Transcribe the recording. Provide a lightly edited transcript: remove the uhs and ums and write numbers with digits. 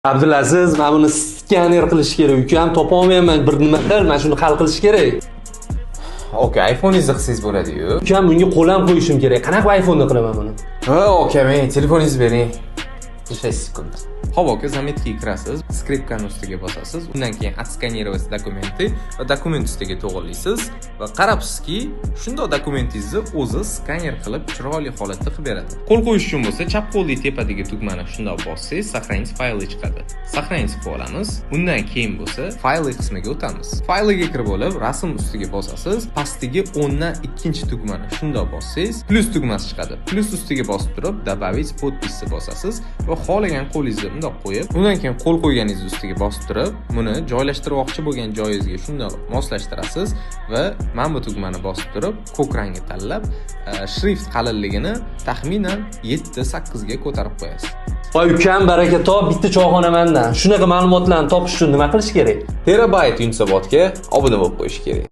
Abdulaziz, mana buni skaner qilish kerak. Ukam topa olmayman, bir nima qil, mana shuni hal qilish kerak. Aka, iPhone'ingizni qilsangiz bo'ladi-yu. Ukam bunga qo'llam qo'yishim kerak. Qanaqa iPhone'da qilaman buni? Ha, aka, men telefoningizni bering. 6 sekund. Hop, aka, zametga kirasiz, skripkani ustiga bosasiz, undan keyin отсканировать dokumentni va dokument ustiga to'g'rilaysiz va qarabsizki, shunday dokumentingizni o'zi skaner qilib chiroyli holatda qilib beradi. Qo'l qo'yish uchun bo'lsa, chap qo'lning tepadagi tugmani shunday bossangiz, сохранить faylni chiqadi. Сохранить qilib olamiz. Undan keyin bo'lsa, faylli qismiga o'tamiz. Faylga kirib olib, rasm ustiga bosasiz, pastiga 10 dan 2-tugmani shunday bossangiz, plus tugmasi chiqadi. Plus ustiga bosib turib, добавить подписni bosasiz va xohlagan qo'lingizni bundoq qo'yib, undan keyin qo'l qo'yganingiz ustiga bosib turib, buni joylashtirmoqchi bo'lgan joyingizga shundoq moslashtirasiz va mana bu tugmani bosib turib, ko'k rangni tanlab, shrift qalinligini taxminan 7-8 ga ko'tarib qo'yasiz. Voy ukam, baraka top, bitta choyxona mendan. Shunaqa ma'lumotlarni topish uchun nima qilish kerak? Terabayt Yunusobodga obuna bo'lib qo'yish kerak.